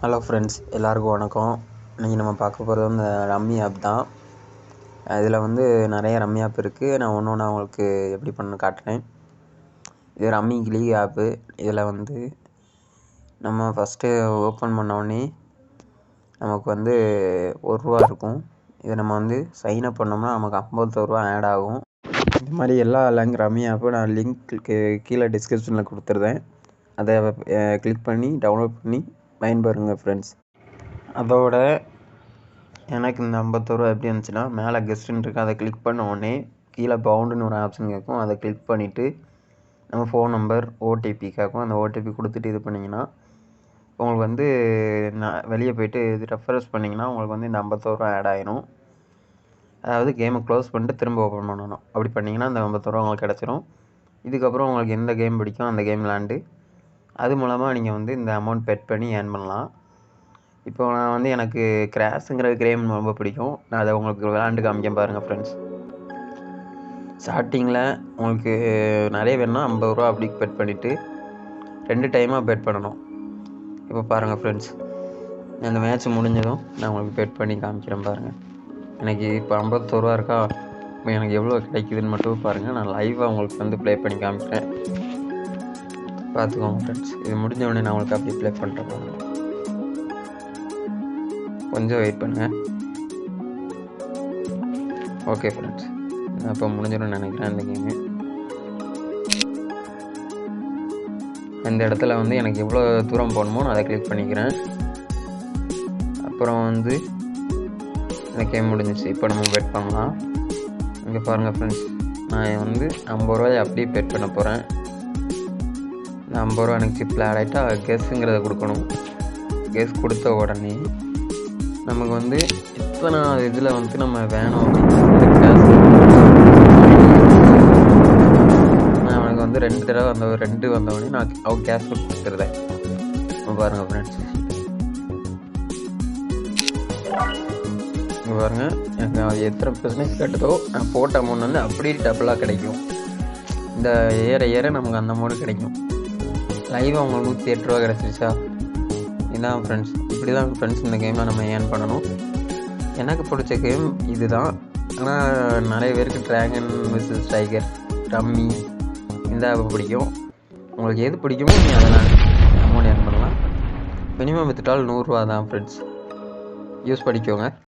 Hello friends, எல்லாருக்கும் வணக்கம். இன்றைக்கி நம்ம பார்க்க போகிறது வந்து ரம்மி ஆப் தான். இதில் வந்து நிறைய ரம்மி ஆப் இருக்குது. நான் ஒன்று ஒன்றா உங்களுக்கு எப்படி பண்ண காட்டுறேன். இது ரம்மி கிளி ஆப்பு. இதில் வந்து நம்ம ஃபஸ்ட்டு ஓப்பன் பண்ணோடனே நமக்கு வந்து ₹1 இருக்கும். இதை நம்ம வந்து சைன்அப் பண்ணோம்னா நமக்கு ₹51 ஆட் ஆகும். இந்த மாதிரி எல்லா ரம்மி ஆப்பும் நான் லிங்க்கு கீழே டிஸ்கிரிப்ஷனில் கொடுத்துருந்தேன். அதை கிளிக் பண்ணி டவுன்லோட் பண்ணி பயன்பெறுங்க ஃப்ரெண்ட்ஸ். அதோட எனக்கு இந்த ₹51 எப்படி இருந்துச்சுன்னா, மேலே கெஸ்ட்டுன்னு இருக்குது, அதை கிளிக் பண்ண உடனே கீழே பவுண்டுன்னு ஒரு ஆப்ஷன் கேட்கும். அதை கிளிக் பண்ணிவிட்டு நம்ம ஃபோன் நம்பர் ஓடிபி கேட்கும். அந்த ஓடிபி கொடுத்துட்டு இது பண்ணிங்கன்னா உங்களுக்கு வந்து வெளியே போய்ட்டு இது ரெஃப்ரெஷ் பண்ணிங்கன்னா உங்களுக்கு வந்து இந்த ₹51 ஆட் ஆகிடும். அதாவது கேமை க்ளோஸ் பண்ணிட்டு திரும்ப ஓப்பன் பண்ணணும். அப்படி பண்ணிங்கன்னா அந்த ₹51 உங்களுக்கு கிடச்சிரும். இதுக்கப்புறம் உங்களுக்கு எந்த கேம் பிடிக்கும் அந்த கேம் விளாண்டு அது மூலமாக நீங்கள் வந்து இந்த அமௌண்ட் பெட் பண்ணி ஏர்ன் பண்ணலாம். இப்போ நான் வந்து எனக்கு கிராஷுங்கிற கேம் ரொம்ப பிடிக்கும். நான் அதை உங்களுக்கு விளாண்டு காமிக்க பாருங்கள் ஃப்ரெண்ட்ஸ். ஸ்டார்டிங்கில் உங்களுக்கு நிறைய வேணும்னா ₹50 அப்படி பெட் பண்ணிவிட்டு 2 டைமாக பெட் பண்ணணும். இப்போ பாருங்கள் ஃப்ரெண்ட்ஸ், அந்த மேட்ச் முடிஞ்சதும் நான் உங்களுக்கு பெட் பண்ணி காமிக்கிறேன் பாருங்கள். எனக்கு இப்போ ₹51 இருக்கா, இப்போ எனக்கு எவ்வளோ கிடைக்குதுன்னு மட்டும் பாருங்கள். நான் லைவாக உங்களுக்கு வந்து ப்ளே பண்ணி காமிக்கிறேன், பார்த்துக்கோங்க ஃப்ரெண்ட்ஸ். இது முடிஞ்ச உடனே நான் உங்களுக்கு அப்படி ப்ளே பண்ணுறேன் பாருங்கள். கொஞ்சம் வெயிட் பண்ணுங்கள். ஓகே ஃப்ரெண்ட்ஸ், நான் இப்போ முடிஞ்சிடும்னு நினைக்கிறேன் இந்த கேமு. இந்த இடத்துல வந்து எனக்கு எவ்வளோ தூரம் போகணுமோ நான் அதை கிளிக் பண்ணிக்கிறேன். அப்புறம் வந்து இந்த கேம் முடிஞ்சிச்சு. இப்போ நம்ம பெட் பண்ணலாம். இங்கே பாருங்கள் ஃப்ரெண்ட்ஸ், நான் வந்து ₹50 அப்படியே பெட் பண்ண போகிறேன். இந்த ₹50 எனக்கு சிப்பில் ஆட் ஆகிட்டா கெஸ்ஸுங்கிறத கொடுக்கணும். கெஸ் கொடுத்த உடனே நமக்கு வந்து இத்தனை இதில் வந்து நம்ம வேணும் நான் அவனுக்கு வந்து 2 தடவை வந்தவொடனே நான் கேஷ் கொடுத்துருந்தேன். பாருங்கள் ஃப்ரெண்ட்ஸ், இங்கே பாருங்கள், எனக்கு எத்தனை பர்சன்டேஜ் கட்டுதோ நான் போட்ட அமௌண்ட் வந்து அப்படியே டபுளாக கிடைக்கும். இந்த ஏற நமக்கு அந்த அமௌண்ட் கிடைக்கும். லைவாக அவங்களுக்கு ₹108 கிடச்சிருச்சா. இதுதான் ஃப்ரெண்ட்ஸ், இப்படி தான் ஃப்ரெண்ட்ஸ் இந்த கேமில் நம்ம ஏர்ன் பண்ணணும். எனக்கு பிடிச்ச கேம் இது தான். ஆனால் நிறைய பேருக்கு ட்ராகன் விசஸ் டைகர், ரம்மி இந்த ஆப் பிடிக்கும். உங்களுக்கு எது பிடிக்குமோ நீங்கள் அதெல்லாம் அமௌண்ட் ஏர்ன் பண்ணலாம். மினிமம் வித்துட்டால் ₹100 தான் ஃப்ரெண்ட்ஸ். யூஸ் பண்ணிக்கோங்க.